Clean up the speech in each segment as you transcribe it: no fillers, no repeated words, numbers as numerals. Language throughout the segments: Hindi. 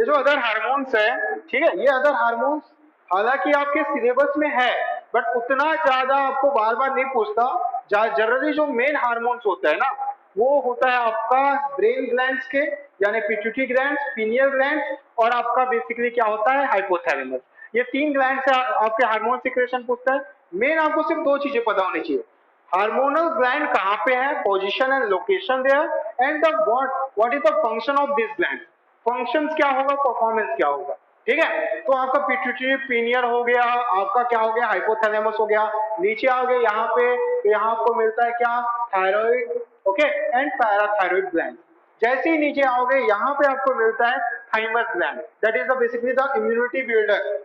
ये जो अदर हार्मोन्स है, ठीक है, ये अदर हार्मोन्स हालांकि आपके सिलेबस में है, बट उतना ज्यादा आपको बार बार नहीं पूछता। जनरली जो मेन हार्मोन्स होता है ना, वो होता है आपका ब्रेन ग्लैंड्स के, यानी पिट्यूटरी ग्लैंड्स, पीनियल ग्लैंड्स, और आपका बेसिकली क्या होता है, हाइपोथैलेमस। ये तीन ग्लैंड से आपके हार्मोन सिक्रेशन पूछता है। मेन आपको सिर्फ दो चीजें पता होनी चाहिए, हार्मोनल ग्लैंड कहाँ पे है, position and location there, and the what is the function of this gland. Functions क्या होगा, परफॉर्मेंस क्या होगा, ठीक है। तो आपका पिट्यूटरी पीनियल हो गया, आपका क्या हो गया, हाइपोथैलेमस हो गया। नीचे आओगे यहाँ पे, तो यहाँ आपको मिलता है क्या, thyroid, okay, and parathyroid gland. जैसे ही नीचे आओगे यहाँ पे आपको मिलता है thymus gland, that is the basically the immunity builder,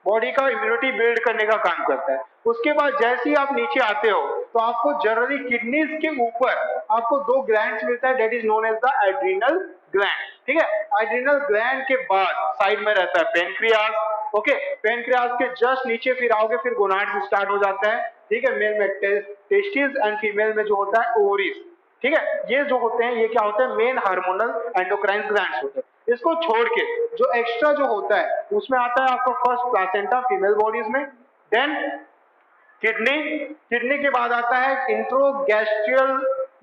body का इम्यूनिटी बिल्ड करने का काम करता है। उसके बाद जैसे ही आप नीचे आते हो तो आपको जनरली किडनीज के ऊपर आपको दो ग्लैंड्स मिलता है, that is known as the adrenal gland, ठीक है। एड्रिनल ग्लैंड के बाद साइड में रहता है पेनक्रियास, ओके। पेनक्रियास के जस्ट नीचे फिर आओगे, फिर गोनाड्स स्टार्ट हो जाता है, ठीक है। मेल में टेस्टिस एंड फीमेल में जो होता है ओवरीज, ठीक है। ये जो होते हैं, ये क्या होते हैं, मेन हार्मोनल एंडोक्राइन ग्लैंड्स होते हैं। इसको छोड़ के जो एक्स्ट्रा जो होता है उसमें आता है आपका फर्स्ट प्लासेंटा फीमेल बॉडीज में, देन किडनी, किडनी के बाद आता है इंट्रोगैस्ट्रियल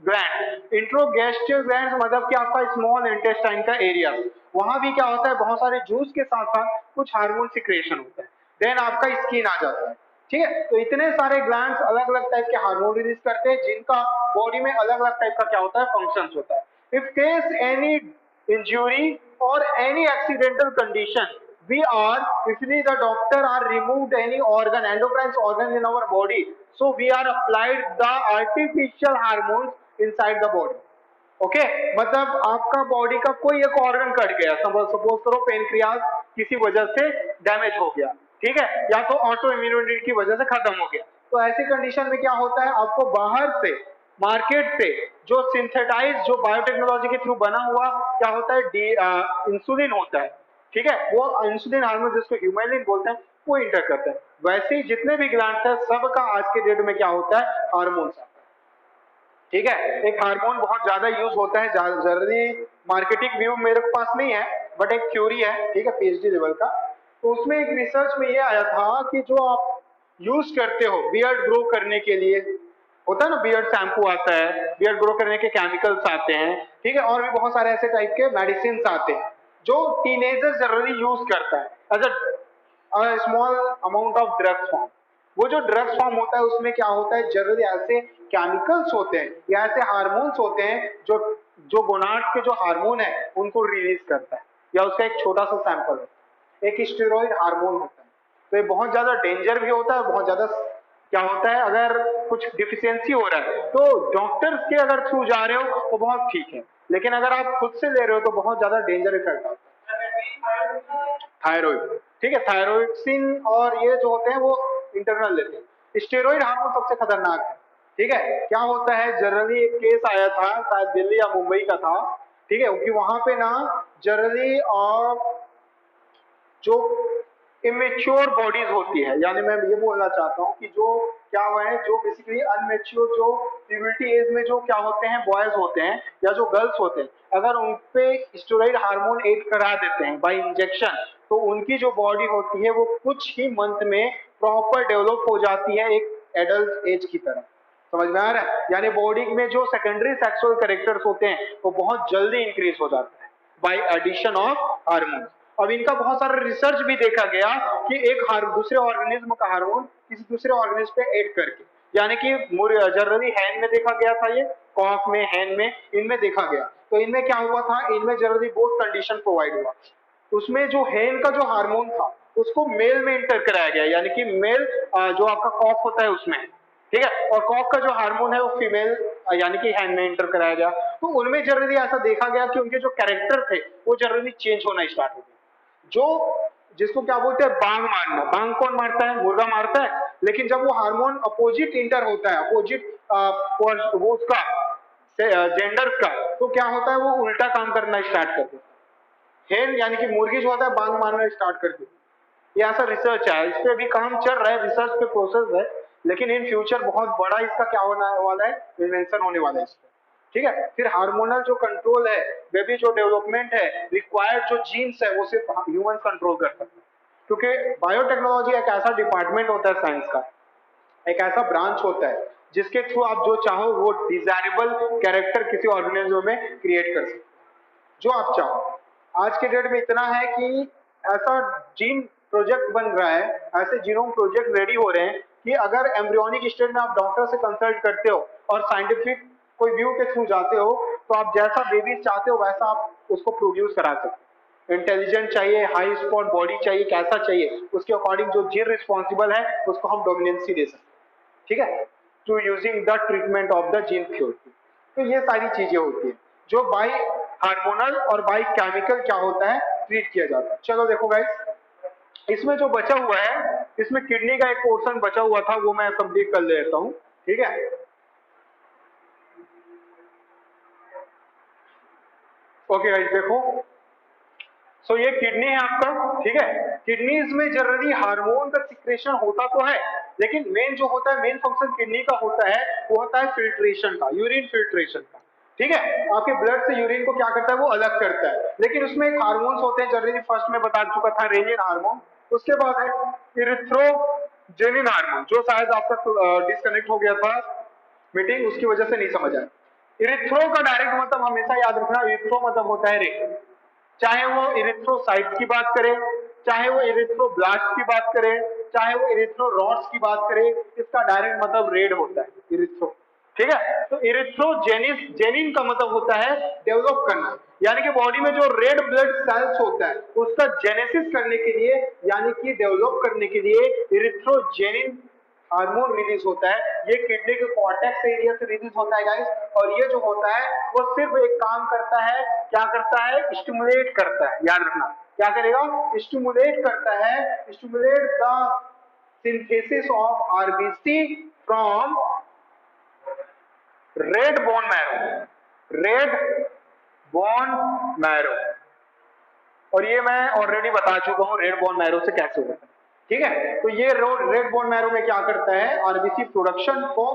ग्लैंड। इंट्रोगैस्ट्रियल ग्लैंड मतलब कि आपका स्मॉल इंटेस्टाइन का एरिया, वहां भी क्या होता है, बहुत सारे जूस के साथ साथ कुछ हार्मोन सिक्रेशन होता है। देन आपका स्किन आ जाता है, ठीक है। तो इतने सारे ग्लैंड्स अलग अलग टाइप के हार्मोन रिलीज करते हैं, जिनका बॉडी में अलग अलग टाइप का क्या होता है, फंक्शंस होता है। If case any injury or any accidental condition, we are, usually the doctor are removed any organ, endocrine organ in our body, so we are applied the artificial hormones inside the body, okay. मतलब आपका बॉडी का कोई एक ऑर्गन कट गया, सपोज करो पेनक्रियास किसी वजह से डैमेज हो गया, ठीक है, या तो ऑटो इम्यूनिटी की वजह से खत्म हो गया, तो ऐसी कंडीशन में क्या होता है, आपको बाहर से मार्केट से जो सिंथेटाइज, जो बायोटेक्नोलॉजी के थ्रू बना हुआ क्या होता है, इंसुलिन होता है, ठीक है। वो इंसुलिन हार्मोन जिसको ह्यूमेलिन बोलते हैं, वो इंटर करता है। वैसे ही जितने भी ग्लैंड है सबका आज के डेट में क्या होता है, हार्मोन्स, ठीक है। एक हार्मोन बहुत ज्यादा यूज होता है, जनरली मार्केटिंग व्यू मेरे पास नहीं है, बट एक थ्योरी है, ठीक है, पीएचडी लेवल का। तो उसमें एक रिसर्च में ये आया था कि जो आप यूज करते हो बियर्ड ग्रो करने के लिए, होता है ना, बियर्ड शैम्पू आता है, बियर्ड ग्रो करने के केमिकल्स आते हैं, ठीक है, और भी बहुत सारे ऐसे टाइप के मेडिसिन आते हैं जो टीनेजर जनरली यूज करता है as a small amount of drugs form. वो जो ड्रग्स फॉर्म होता है उसमें क्या होता है, जनरली ऐसे केमिकल्स होते हैं या ऐसे हार्मोन्स होते हैं जो जो गोनाड्स के जो हार्मोन है उनको रिलीज करता है, या उसका एक छोटा सा सैंपल होता है, एक स्टेरॉइड हार्मोन होता है। तो ये बहुत ज्यादा डेंजर भी होता है, बहुत ज्यादा क्या होता है, अगर कुछ डिफिशियंसी हो रहा है तो डॉक्टर्स के अगर थ्रू जा रहे हो तो बहुत ठीक है, लेकिन अगर आप खुद से ले रहे हो तो बहुत ज्यादा डेंजर इफेक्ट आता है। थायराइड, ठीक है, थायरोइडसिन और ये जो होते हैं वो इंटरनल लेते हैं। स्टेरॉइड हार्मोन सबसे खतरनाक है, ठीक है। क्या होता है, जनरली एक केस आया था, शायद दिल्ली या मुंबई का था, ठीक है, क्योंकि वहां पे ना जनरली और जो इमेच्योर बॉडीज होती है, यानी मैं ये बोलना चाहता हूँ कि जो क्या हुआ है, जो बेसिकली अनमेच्योर, जो प्यूबर्टी एज में जो क्या होते हैं, बॉयज होते हैं या जो गर्ल्स होते हैं, अगर उन पे स्टेरॉइड हार्मोन ऐड करा देते हैं बाय इंजेक्शन, तो उनकी जो बॉडी होती है वो कुछ ही मंथ में प्रॉपर डेवलप हो जाती है एक एडल्ट एज की तरह। समझ में आ रहा है, यानी बॉडी में जो सेकेंडरी सेक्सुअल कैरेक्टर्स होते हैं वो बहुत जल्दी इंक्रीज हो जाता है बाय एडिशन ऑफ हार्मोन। अब इनका बहुत सारा रिसर्च भी देखा गया कि एक दूसरे ऑर्गेनिज्म का हार्मोन किसी दूसरे ऑर्गेनिज्म पे ऐड करके, यानी कि जनरली हैन में देखा गया था, ये कॉक में, हैन में, इनमें देखा गया। तो इनमें क्या हुआ था, इनमें जनरली बोथ कंडीशन प्रोवाइड हुआ। उसमें जो हैन का जो हार्मोन था उसको मेल में इंटर कराया गया, यानी कि मेल जो आपका कॉक होता है उसमें, ठीक है, और कॉक का जो हार्मोन है वो फीमेल यानी कि हैन में इंटर कराया गया। तो उनमें जनरली ऐसा देखा गया कि उनके जो कैरेक्टर थे वो जनरली चेंज होना स्टार्ट हो गए। जो जिसको क्या बोलते हैं, बांग मारना। बांग कौन मारता है, मुर्गा मारता है, लेकिन जब वो हार्मोन अपोजिट इंटर होता है, अपोजिट वो उसका जेंडर का, तो क्या होता है, वो उल्टा काम करना स्टार्ट कर देता है। हेन यानी कि मुर्गी जो होता है बांग मारना स्टार्ट कर देती है। ये ऐसा रिसर्च है, इस पे अभी काम चल रहा है, रिसर्च पे प्रोसेस है, लेकिन इन फ्यूचर बहुत बड़ा इसका क्या होने वाला है, इन्वेंशन होने वाला है इसका, ठीक है। फिर हार्मोनल जो कंट्रोल है, बेबी जो डेवलपमेंट है, रिक्वायर्ड जो जीन्स है वो सिर्फ ह्यूमन कंट्रोल कर सकते हैं, क्योंकि बायोटेक्नोलॉजी एक ऐसा डिपार्टमेंट होता है साइंस का, एक ऐसा ब्रांच होता है जिसके थ्रू आप जो चाहो वो डिजायरेबल कैरेक्टर किसी ऑर्गेनिज्म में क्रिएट कर सकते हो, जो आप चाहो। आज के डेट में इतना है कि ऐसा जीन प्रोजेक्ट बन रहा है, ऐसे जीनोम प्रोजेक्ट रेडी हो रहे हैं कि अगर एम्ब्रियोनिक स्टेज में आप डॉक्टर से कंसल्ट करते हो और साइंटिफिक कोई व्यू के थ्रू जाते हो तो आप जैसा बेबी चाहते हो वैसा आप उसको प्रोड्यूस करा सकते हो। इंटेलिजेंट चाहिए, हाई स्पॉट बॉडी चाहिए, कैसा चाहिए, उसके अकॉर्डिंग जो जीन रिस्पॉन्सिबल है उसको हम डोमिनेंसी दे सकते हैं, ठीक है, to using the treatment of the gene theory. तो ये सारी चीजें होती है जो बाई हार्मोनल और बाई केमिकल क्या होता है ट्रीट किया जाता है। चलो देखो गाइस, इसमें जो बचा हुआ है, इसमें किडनी का एक पोर्शन बचा हुआ था वो मैं कंप्लीट कर लेता हूं, ठीक है। ओके गाइस देखो, सो ये किडनी है आपका, ठीक है। किडनीज में जनरली हार्मोन का सिक्रेशन होता तो है, लेकिन मेन जो होता है, मेन फंक्शन किडनी का होता है वो होता है फिल्ट्रेशन का, यूरिन फिल्ट्रेशन का, ठीक है। आपके ब्लड से यूरिन को क्या करता है वो अलग करता है, लेकिन उसमें एक हार्मोन्स होते हैं जनरली, फर्स्ट में बता चुका था रेनिन हार्मोन, उसके बाद है इरिथ्रोजेनिन हार्मोन, जो शायद आपका डिस्कनेक्ट हो गया था मीटिंग, उसकी वजह से नहीं समझ आया। इरिथ्रो का डायरेक्ट मतलब हमेशा याद रखना, इरिथ्रो मतलब होता है रेड, चाहे वो इरिथ्रोसाइट की बात करें, चाहे वो इरिथ्रोब्लास्ट की बात करें, चाहे वो इरिथ्रोरॉड्स की बात करें, इसका डायरेक्ट मतलब रेड होता है इरिथ्रो, ठीक है। तो इरिथ्रोजेनिस, जेनिन का मतलब होता है डेवलप करना, यानी कि बॉडी में जो रेड ब्लड सेल्स होता है उसका जेनेसिस करने के लिए, यानी कि डेवलप करने के लिए इरिथ्रोजेनिन हार्मोन रिलीज होता है। ये किडनी के कॉर्टेक्स एरिया से रिलीज होता है गाइस, और ये जो होता है वो सिर्फ एक काम करता है, क्या करता है, स्टिमुलेट करता है, याद रखना क्या करेगा, स्टिमुलेट करता है, stimulate the synthesis of RBC from red bone marrow, red bone marrow, और ये मैं ऑलरेडी बता चुका हूं रेड बोन मैरो से कैसे होता है, ठीक है। तो ये रेड बोन मैरो में क्या करता है, आरबीसी प्रोडक्शन को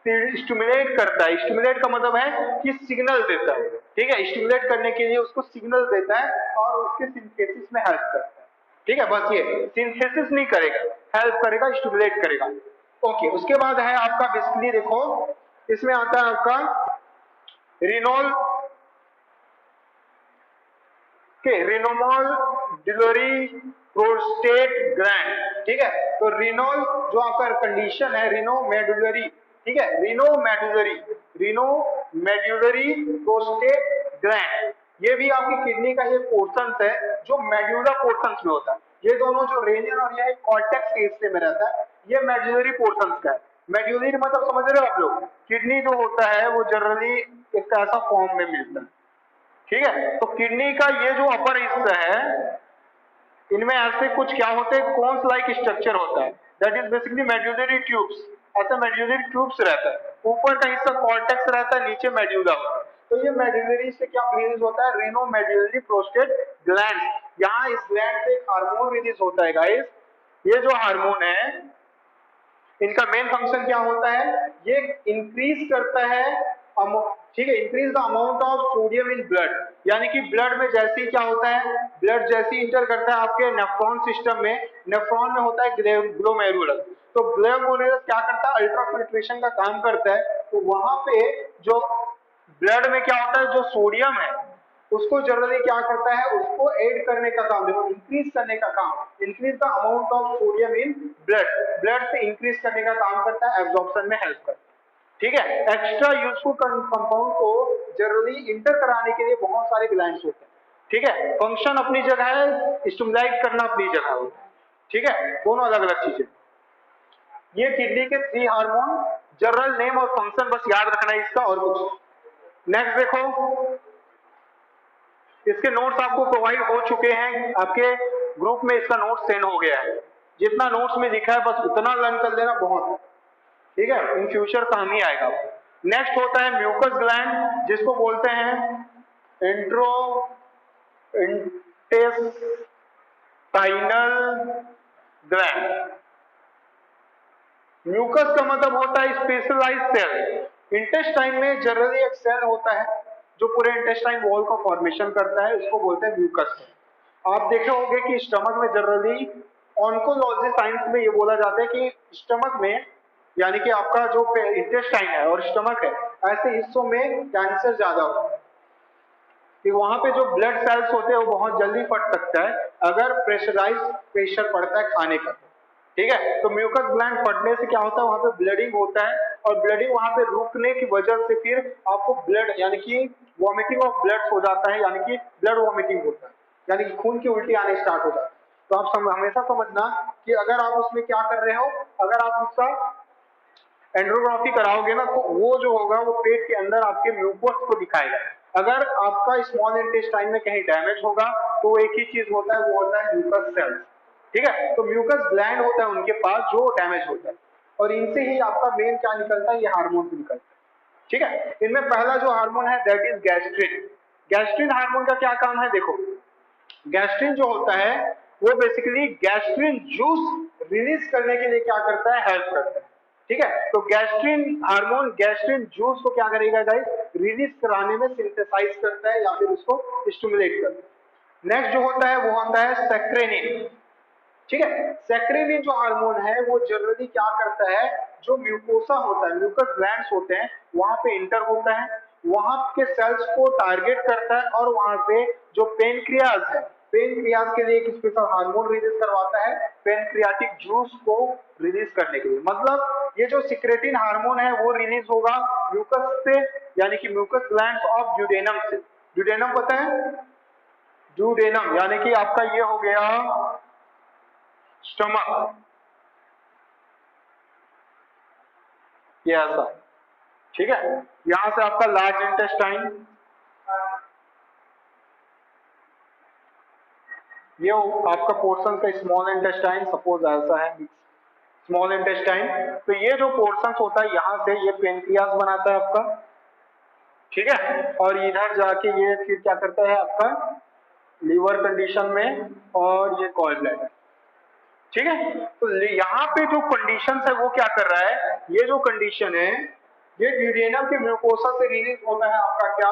स्टिमुलेट करता है, स्टिमुलेट का मतलब है कि सिग्नल देता है, ठीक है, स्टिमुलेट करने के लिए उसको सिग्नल देता है और उसके सिंथेसिस में हेल्प करता है, ठीक है। बस ये सिंथेसिस नहीं करेगा, हेल्प करेगा, स्टिमुलेट करेगा। ओके, उसके बाद है आपका बेसिकली देखो, इसमें आता है आपका रिनोल के रिनोमॉल डिलोरी प्रोस्टेट ग्लैंड, ठीक है। तो रिनोल जो आपका कंडीशन है रिनोमेडुलरी, ठीक है, रिनोमेडुलरी प्रोस्टेट ग्लैंड, ये भी आपकी किडनी का एक पोर्शन है जो मेड्यूलर पोर्शन में होता है। ये दोनों जो रेनियन और ये कॉर्टेक्स के हिस्से में रहता है, ये मेड्यूलरी पोर्शन का है। मेड्यूलरी मतलब समझ रहे हो आप लोग, किडनी जो होता है वो जनरली एक ऐसा फॉर्म में मिलता है, ठीक है। तो किडनी का ये जो अपर हिस्सा है, इनमें ऐसे कुछ क्या होते हैं, कोन्स लाइक स्ट्रक्चर होता है, that is basically medullary tubes, ऐसा मेड्यूलरी ट्यूब्स रहता है, ऊपर का हिस्सा कॉर्टेक्स रहता है, नीचे मेड्यूला होता है। तो ये मेड्यूलरी से क्या रिलीज होता है, रेनो मेड्यूलरी प्रोस्टेट ग्लैंड, यहाँ इस ग्लैंड से हार्मोन रिलीज होता है गाइस। ये जो हार्मोन है इनका मेन फंक्शन क्या होता है, ये इंक्रीज करता है, ठीक है, increase the amount of sodium in blood, यानी कि ब्लड में जैसे ही क्या होता है, ब्लड जैसे ही इंटर करता है आपके नेफ्रॉन सिस्टम में, नेफ्रॉन में होता है ग्लोमेरुलस, तो ग्लोमेरुलस क्या करता है, अल्ट्रा फिल्ट्रेशन का काम करता है। तो वहां पे जो ब्लड में क्या होता है, जो सोडियम है उसको जनरली क्या करता है, उसको ऐड करने का काम, देखो इंक्रीज करने का काम, increase the amount of sodium in blood, blood से इंक्रीज करने का काम करता है, एब्जॉर्प्शन में हेल्प करता है, ठीक है। एक्स्ट्रा यूजफुल कंपाउंड को जनरली इंटर कराने के लिए बहुत सारे ग्लैंड्स होते हैं, ठीक है, फंक्शन अपनी जगह है, स्टिमुलेट करना अपनी जगह होता है, ठीक है, दोनों अलग अलग चीजें। ये किडनी के 3 हार्मोन, जनरल नेम और फंक्शन बस याद रखना है इसका, और कुछ। नेक्स्ट देखो, इसके नोट्स आपको प्रोवाइड हो चुके हैं, आपके ग्रुप में इसका नोट सेंड हो गया है, जितना नोट्स में लिखा है बस उतना लर्न कर लेना, बहुत है, ठीक है, इन फ्यूचर काम ही आएगा। नेक्स्ट होता है म्यूकस ग्लैंड, जिसको बोलते हैं इंटेस्टाइनल ग्लैंड। म्यूकस का मतलब होता है स्पेशलाइज्ड सेल, इंटेस्टाइन में जनरली एक सेल होता है जो पूरे इंटेस्टाइन वॉल का फॉर्मेशन करता है, उसको बोलते हैं म्यूकस सेल। आप देखे होंगे कि स्टमक में जनरली ऑन्कोलॉजी साइंस में ये बोला जाता है कि स्टमक में, यानी कि आपका जो इंटेस्टाइन है और स्टमक है, ऐसे हिस्सों में कैंसर ज्यादा होता है कि वहां पे जो ब्लड सेल्स होते हैं वो बहुत जल्दी फट सकता है अगर प्रेशर पड़ता है खाने का। ठीक है, तो म्यूकस ग्लैंड फटने से क्या होता है, वहां पे ब्लडिंग होता है और ब्लडिंग वहां पे रुकने की वजह से फिर आपको ब्लड यानी कि वॉमिटिंग ऑफ ब्लड हो जाता है, यानी कि ब्लड वॉमिटिंग होता है, यानी कि खून की उल्टी आने स्टार्ट हो जाती है। तो आप हमेशा समझना कि अगर आप उसमें क्या कर रहे हो, अगर आप उसका एंड्रोग्राफी कराओगे ना तो वो जो होगा वो पेट के अंदर आपके म्यूकोस को दिखाएगा। अगर आपका स्मॉल इंटेस्टाइन में कहीं डैमेज होगा तो एक ही चीज होता है, वो होता है म्यूकस सेल्स। ठीक है, तो म्यूकस ग्लैंड होता है उनके पास जो डैमेज होता है और इनसे ही आपका मेन क्या निकलता है, ये हार्मोन निकलता है। ठीक है, इनमें पहला जो हार्मोन है that is gastrin. Gastrin hormone का क्या काम है, देखो गैस्ट्रिन जो होता है वो बेसिकली गैस्ट्रिन जूस रिलीज करने के लिए क्या करता है, हेल्प करता है। ठीक है, तो गैस्ट्रिन हार्मोन गैस्ट्रिन जूस को क्या करेगा गाइस, रिलीज कराने में सिंथेसाइज करता है या फिर उसको स्टिमुलेट करता है। नेक्स्ट जो होता है वो होता है सेक्रेनिन। ठीक है, सेक्रेनिन जो हार्मोन है वो जनरली क्या करता है, जो म्यूकोसा होता है, म्यूकस ग्लैंड्स होते हैं वहां पे इंटर होता है, वहां के सेल्स को टारगेट करता है और वहां से जो पेनक्रियाज है, पेनक्रियाज के लिए एक स्पेशल हार्मोन रिलीज करवाता है पेनक्रियाटिक जूस को रिलीज करने के लिए। मतलब ये जो सिक्रेटिन हार्मोन है वो रिलीज होगा म्यूकस से, यानी कि म्यूकस ग्लैंड्स ऑफ ड्यूडेनम से। ड्यूडेनम पता है, ड्यूडेनम यानी कि आपका ये हो गया स्टमक, ये ऐसा। ठीक है, यहां से आपका लार्ज इंटेस्टाइन, ये आपका पोर्शन का स्मॉल इंटेस्टाइन, सपोज ऐसा है स्मॉल इंटेस्टाइन। तो ये जो पोर्शन होता है यहाँ से ये पेनक्रियास बनाता है आपका। ठीक है, और इधर जाके ये फिर क्या करता है आपका लीवर कंडीशन में और ये गॉल ब्लैडर। ठीक है, तो यहाँ पे जो कंडीशन है वो क्या कर रहा है, ये जो कंडीशन है ये ड्यूडेनम के म्यूकोसा से रिलीज होता है आपका क्या,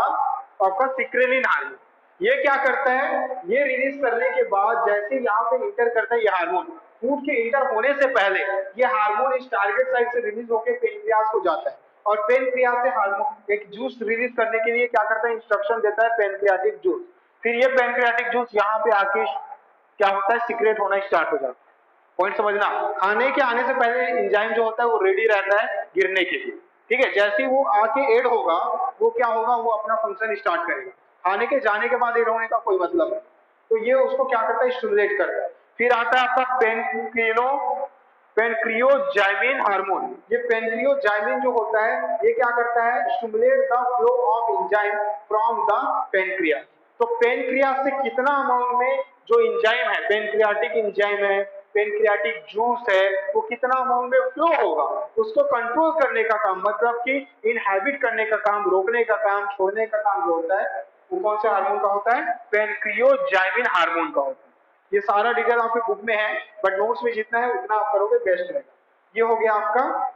आपका सिक्रेनिन हार्मोन। ये क्या करता है, ये रिलीज करने के बाद जैसे यहाँ पे इंटर करता है ये हार्मोन, फूड के इंटर होने से पहले ये हार्मोन इस टारगेट साइड से रिलीज होकर पेनक्रियास को जाता है और पेनक्रियास से हार्मोन एक जूस रिलीज करने के लिए क्या करता है, इंस्ट्रक्शन देता है पेनक्रियाटिक जूस। फिर ये पेनक्रियाटिक जूस यहाँ पे आके क्या होता है, सीक्रेट होना स्टार्ट हो जाता है। पॉइंट समझना, खाने के आने से पहले एंजाइम जो होता है वो रेडी रहता है गिरने के लिए। ठीक है, जैसे ही वो आके ऐड होगा वो क्या होगा, वो अपना फंक्शन स्टार्ट करेगा। खाने के जाने के बाद ऐड होने का कोई मतलब नहीं। तो ये उसको क्या करता है, स्टिमुलेट करता है। फिर आता है आपका पेनक्रियोजाइमिन हार्मोन। ये पेनक्रियोजाइमिन जो होता है ये क्या करता है, stimulate the flow of enzyme from the pancreas. तो पेनक्रियास से कितना अमाउंट में जो एंजाइम है, पेनक्रियाटिक एंजाइम है, पेनक्रियाटिक जूस है, वो कितना अमाउंट में फ्लो होगा उसको कंट्रोल करने का काम, मतलब कि इनहैबिट करने का काम, रोकने का काम, छोड़ने का काम जो होता है वो कौन से हार्मोन का होता है, पेनक्रियोजाइमिन हार्मोन का होता है। ये सारा डिटेल आपके बुक में है बट नोट्स में जितना है उतना आप करोगे बेस्ट रहेगा। ये हो गया आपका,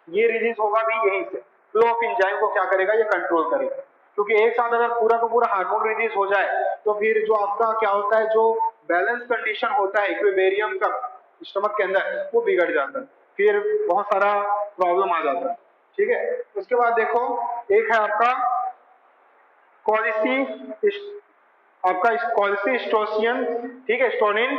ये रिलीज होगा भी यहीं से, फ्लो ऑफ एंजाइम को क्या करेगा, ये कंट्रोल करेगा। क्योंकि एक साथ अगर पूरा का पूरा हार्मोन रिलीज हो जाए तो फिर जो आपका क्या होता है, जो बैलेंस कंडीशन होता है इक्विलिब्रियम का स्टमक के अंदर वो बिगड़ जाता है, फिर बहुत सारा प्रॉब्लम आ जाता है। ठीक है, उसके बाद देखो एक है आपका कॉलिसी, आपका कॉल्सिस्टोसिन। ठीक है, स्टोनिन,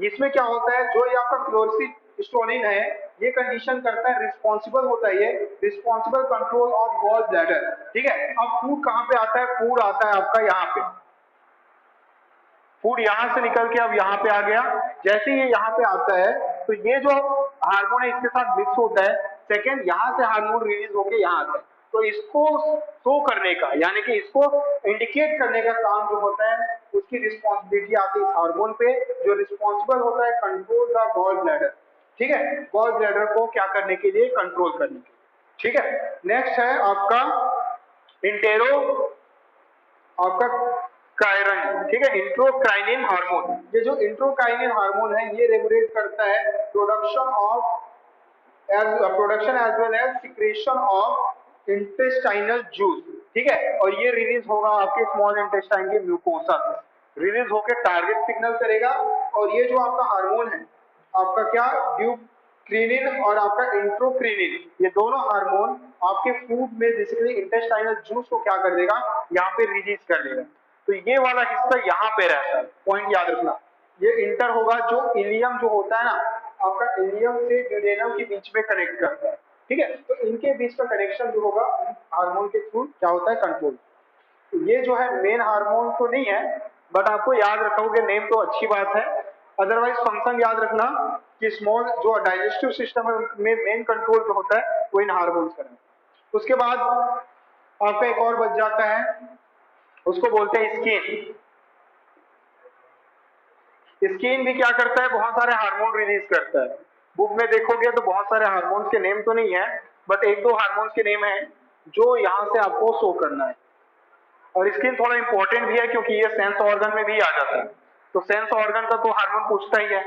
इसमें क्या होता है, जो ये आपका क्लोरसिस्टोनिन है ये कंडीशन करता है, रिस्पॉन्सिबल होता है ये responsible control of gall bladder. ठीक है, अब फूड कहाँ पे आता है, फूड आता है आपका यहाँ पे, फूड यहाँ से निकल के अब यहाँ पे आ गया। जैसे ये यहाँ पे आता है तो ये जो हार्मोन है इसके साथ मिक्स होता है, सेकेंड यहाँ से हार्मोन रिलीज होके यहाँ आता है। तो इसको शो करने का यानी कि इसको इंडिकेट करने का काम जो होता है उसकी रिस्पॉन्सिबिलिटी आती है इस हार्मोन पे, जो रिस्पॉन्सिबल होता है कंट्रोल द गॉल ब्लैडर। ठीक है, गॉल ब्लैडर को क्या करने के लिए, कंट्रोल करने के लिए। ठीक है, नेक्स्ट है आपका इंटेरो, आपका कायरन। ठीक है, इंट्रोकाइनिन हार्मोन। ये जो इंट्रोकाइनिन हार्मोन है ये रेगुलेट करता है production as well as secretion of intestinal juice, ठीक है, और ये रिलीज होगा आपके स्मॉल इंटेस्टाइन के म्यूकोसा से, रिलीज होकर टारगेट सिग्नल करेगा। और ये जो आपका हार्मोन है आपका क्या, ड्यूक्रिनिन और आपका इंट्रोक्रिनिन, ये दोनों हार्मोन आपके फूड में बेसिकली इंटेस्टाइनल जूस को क्या कर देगा, यहाँ पे रिलीज कर देगा। तो ये वाला हिस्सा यहाँ पे रहता है, पॉइंट याद रखना। ये इंटर होगा, जो इलियम जो होता है ना आपका, इलियम से ड्यूडेनम के बीच में कनेक्ट करता है, ठीक है। तो इनके बीच का कनेक्शन जो होगा हार्मोन के थ्रू क्या होता है, कंट्रोल। तो ये जो है मेन हार्मोन तो नहीं है, बट आपको याद रखोगे नेम तो अच्छी बात है, अदरवाइज फंक्शन याद रखना कि स्मॉल जो डाइजेस्टिव सिस्टम है उनमें मेन कंट्रोल जो होता है वो इन हार्मोन्स का है। उसके बाद आपका एक और बच जाता है, उसको बोलते हैं स्किन। स्किन भी क्या करता है, बहुत सारे हार्मोन रिलीज करता है। बुक में देखोगे तो बहुत सारे हार्मोन्स के नेम तो नहीं है, बट एक दो हार्मोन्स के नेम है जो यहाँ से आपको शो करना है। और स्किन थोड़ा इंपॉर्टेंट भी है क्योंकि ये सेंस ऑर्गन में भी आ जाता है, तो सेंस ऑर्गन का तो हार्मोन पूछता ही है।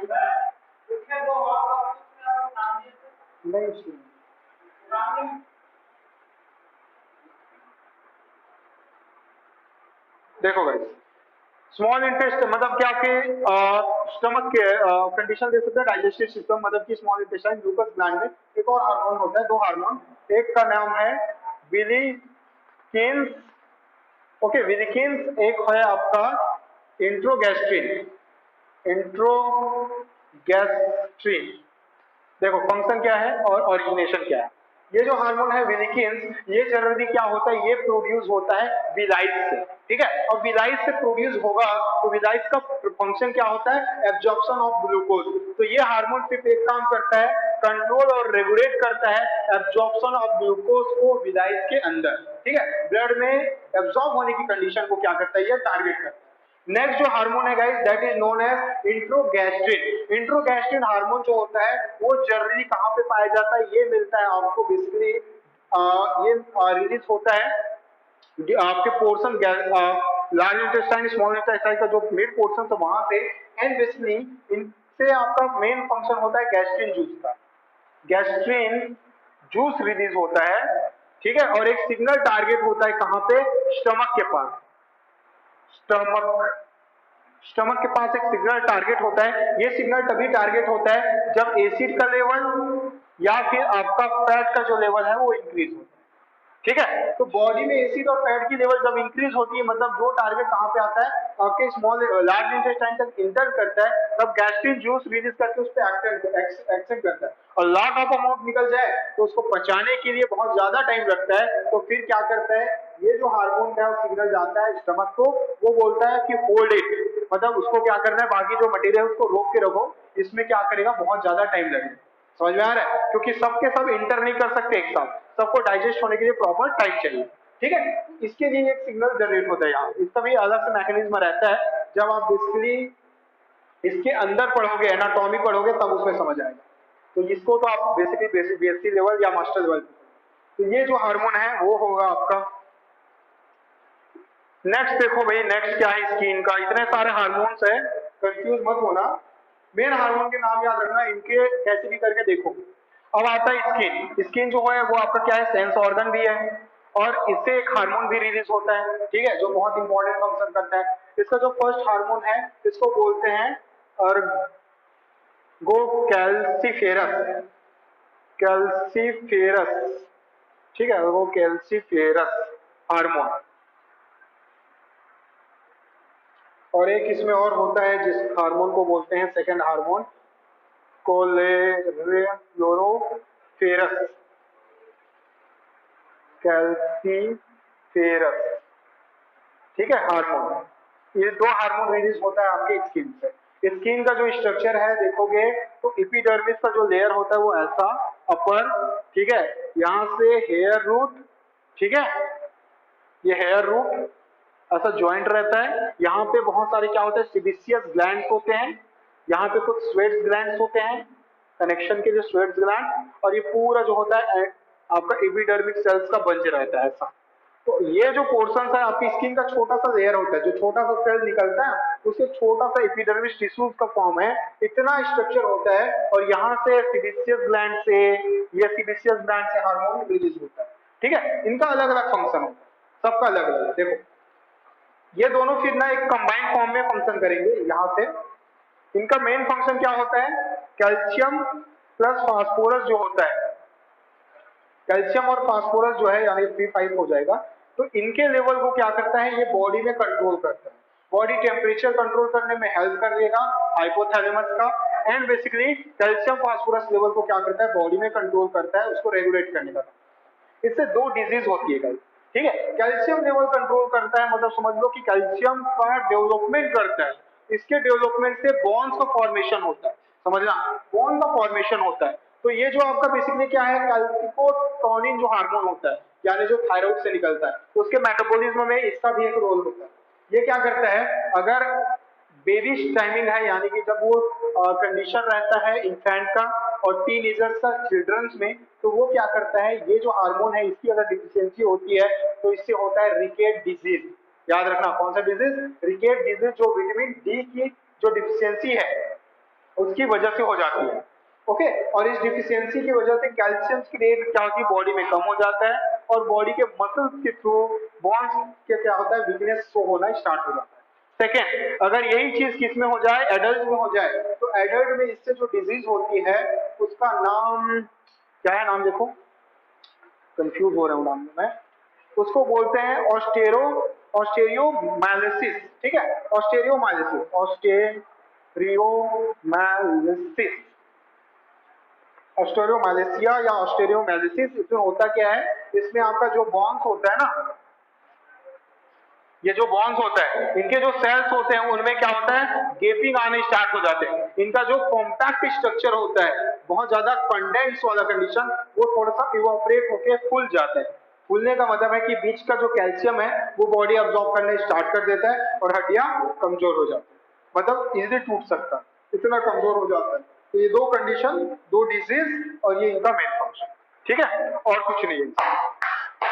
नहीं, देखो गाइस, स्मॉल इंटेस्ट मतलब क्या आपके स्टमक के कंडीशन दे सकते हैं, डाइजेस्टिव सिस्टम मतलब कि स्मॉल इंटेस्टाइन म्यूकस ग्लैंड में एक और हार्मोन होता है, दो हार्मोन, एक का नाम है विलिकिन्स, ओके विलिकिन्स, एक है आपका इंट्रोगैस्ट्रिन, इंट्रोगैस्ट्रिन। देखो फंक्शन क्या है और ओरिजिनेशन क्या है। ये जो हार्मोन है विलिकिन्स, ये जनरली क्या होता है, ये प्रोड्यूस होता है विलाइस से, ठीक है। और विलाइस से प्रोड्यूस होगा तो विलाइस का फंक्शन क्या होता है, एब्जॉर्प्शन ऑफ ग्लूकोज। तो ये हार्मोन सिर्फ एक काम करता है, कंट्रोल और रेगुलेट करता है एब्जॉर्प्शन ऑफ ग्लूकोज को विलाइस के अंदर, ठीक है। ब्लड में एब्जॉर्ब होने की कंडीशन को क्या करता है, ये टारगेट करता है। नेक्स्ट जो हार्मोन है guys, that is known as enterogastrone. Enterogastrone hormone जो होता है वो जनरली कहां पे पाया जाता है, ये मिलता है आपको बेसिकली ये रिलीज होता है आपके portion large intestine small intestine का जो मिड पोर्शन है वहां से, एंड बेसिकली इनसे आपका मेन फंक्शन होता है गैस्ट्रिन जूस का, गैस्ट्रिन जूस रिलीज होता है, ठीक है। और एक सिग्नल टारगेट होता है कहां पे, स्टमक के पास, स्टमक स्टमक के पास एक सिग्नल टारगेट होता है। ये सिग्नल तभी टारगेट होता है जब एसिड का लेवल या फिर आपका फैट का जो लेवल है वो इंक्रीज होता है, ठीक है। तो बॉडी में एसिड और फैट की लेवल जब इंक्रीज होती है, मतलब जो टारगेट कहां पे आता है आपके स्मॉल लार्ज इंटेस्टाइन तक इंटर करता है, तब गैस्ट्रिन जूस रिलीज करके उस पर एक्शन करता है। और लॉट ऑफ अमाउंट निकल जाए तो उसको पचाने के लिए बहुत ज्यादा टाइम लगता है, तो फिर क्या करता है, ये जो हार्मोन है वो सिग्नल जाता है स्टमक को, वो बोलता है कि होल्ड इट, मतलब उसको क्या करना है, बाकी जो मटेरियल उसको रोक के रखो, इसमें क्या करेगा, बहुत ज्यादा टाइम लगेगा। समझ में आ रहा है, क्योंकि सबके सब इंटर नहीं कर सकते एक साथ, सबको डाइजेस्ट होने के लिए प्रॉपर टाइम चाहिए, ठीक है। इसके लिए एक सिग्नल जनरेट होता है यहाँ, इसका भी अलग से मैकेनिज्म रहता है। जब आप बेसिकली इसके अंदर पढ़ोगे, एनाटॉमी पढ़ोगे, तब उसमें समझ आएगा। तो इसको तो आप बेसिकली बीएससी लेवल या मास्टर लेवल, तो ये जो हार्मोन है वो होगा आपका। नेक्स्ट देखो भाई, नेक्स्ट क्या है स्किन का, इतने सारे हार्मोन्स है, कंफ्यूज मत होना, मेन हार्मोन के नाम याद रखना, इनके कैसे भी करके देखो। अब आता है स्किन। स्किन जो है वो आपका क्या है, सेंस ऑर्गन भी है, और इससे एक हार्मोन भी रिलीज होता है, ठीक है, जो बहुत इंपॉर्टेंट फंक्शन करता है। इसका जो फर्स्ट हार्मोन है इसको बोलते हैं अर्गो कैल्सीफेरस, कैल्सीफेरस, ठीक है, वो कैल्सीफेरस हार्मोन। और एक इसमें और होता है जिस हार्मोन को बोलते हैं सेकंड हार्मोन, कोलेरोफेरस, कैल्सीफेरस, ठीक है हार्मोन। ये दो हार्मोन रिलीज होता है आपके स्किन से। स्किन का जो स्ट्रक्चर है देखोगे तो एपिडर्मिस का जो लेयर होता है वो ऐसा अपर, ठीक है, यहाँ से हेयर रूट, ठीक है, ये हेयर रूट ऐसा ज्वाइंट रहता है। यहाँ पे बहुत सारे क्या होते हैं, सिबिसियस ग्लैंड्स होते हैं, यहाँ पे कुछ स्वेट्स ग्लैंड्स होते हैं कनेक्शन के लिए, स्वेट्स ग्लैंड, और ये पूरा जो होता है आपका एपिडर्मिक सेल्स का बंच रहता है ऐसा। तो ये जो पोर्शन है आपकी स्किन का छोटा सा लेयर होता है, जो छोटा सा सेल निकलता है उससे छोटा सा एपिडर्मिस टिश्यूज का फॉर्म है, इतना स्ट्रक्चर होता है। और यहाँ से सिबिसियस ग्लैंड से, ये सिबिसियस ग्लैंड से हार्मोन रिलीज होता है। ठीक है, इनका अलग अलग फंक्शन होता है, सबका अलग अलग। देखो ये दोनों फिर ना एक कंबाइंड फॉर्म में फंक्शन करेंगे यहाँ से। इनका मेन फंक्शन क्या होता है, कैल्शियम प्लस फास्फोरस जो होता है, कैल्शियम और फास्फोरस जो है यानी P5 हो जाएगा, तो इनके लेवल को क्या करता है, ये बॉडी में कंट्रोल करता है, बॉडी टेम्परेचर कंट्रोल करने में हेल्प कर देगा हाइपोथैलेमस का। And basically calcium phosphorus level को क्या करता है, बॉडी में कंट्रोल करता है, उसको रेगुलेट करने का। इससे दो डिजीज होती है गाइस, ठीक है। कैल्शियम लेवल कंट्रोल करता है, मतलब समझ लो कि कैल्शियम का डेवलपमेंट करता है, इसके डेवलपमेंट से बॉन्ड्स का फॉर्मेशन होता है, समझना, बॉन्ड का फॉर्मेशन होता है। तो ये जो आपका बेसिकली क्या है, कैल्सिकोटोनिन जो हार्मोन होता है, यानी जो थायराइड से निकलता है, तो उसके मेटाबॉलिज्म में इसका भी एक रोल होता है। ये क्या करता है, अगर बेबी टाइमिंग है, यानी कि जब वो कंडीशन रहता है इन्फेंट का और टीनेजर्स का, चिल्ड्रंस में, तो वो क्या करता है, ये जो हार्मोन है इसकी अगर डिफिशियंसी होती है तो इससे होता है रिकेट डिजीज। याद रखना कौन सा डिजीज, रिकेट डिजीज, जो विटामिन डी की जो डिफिशियंसी है उसकी वजह से हो जाती है। ओके, और इस डिफिशियंसी की वजह से कैल्शियम की रेट क्या होती है, बॉडी में कम हो जाता है, और बॉडी के मसल्स के थ्रू बॉन्स के क्या होता है, वीकनेस शो होना स्टार्ट हो जाता है। सेकेंड, अगर यही चीज किस में हो जाए, एडल्ट में हो जाए, तो एडल्ट में इससे जो डिजीज होती है उसका नाम क्या है, नाम देखो, कंफ्यूज हो रहा हूँ नाम में मैं, उसको बोलते हैं ऑस्टेरियोमाइलिसिस, ठीक है, ऑस्टेरियोमाइलिसिस, ऑस्टेरियोमाइलिसिस, ऑस्टेरियोमाइलिसिया या ऑस्टेरियोमाइलिसिस। इसमें होता क्या है, इसमें आपका जो बॉन्स होता है ना, ये जो बॉन्स होता है, इनके जो सेल्स होते हैं उनमें क्या होता है, गेपिंग आने स्टार्ट हो जाते हैं। इनका जो कॉम्पैक्ट स्ट्रक्चर होता है, बहुत ज्यादा कंडेंस वाला कंडीशन, वो थोड़ा सा इवापोरेट होके फूल जाता है। फूलने का मतलब है कि बीच का जो कैल्शियम है वो बॉडी अब्सॉर्ब करने स्टार्ट कर देता है और हड्डियां कमजोर हो जाती है, मतलब इजीली टूट सकता है, इतना कमजोर हो जाता है। तो ये दो कंडीशन, दो डिजीज, और ये इनका मेन फंक्शन, ठीक है, और कुछ नहीं है।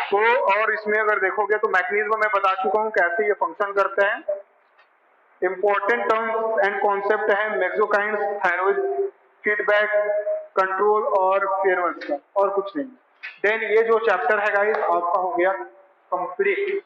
तो और इसमें अगर देखोगे तो मैकेनिज्म मैं बता चुका हूं कैसे ये फंक्शन करते हैं। इंपॉर्टेंट टर्म्स एंड कॉन्सेप्ट है मैक्सोकाइन्स, थायराइड, फीडबैक, कंट्रोल और फेरवेंस का, और कुछ नहीं। देन ये जो चैप्टर है गाइस आपका हो गया कंप्लीट।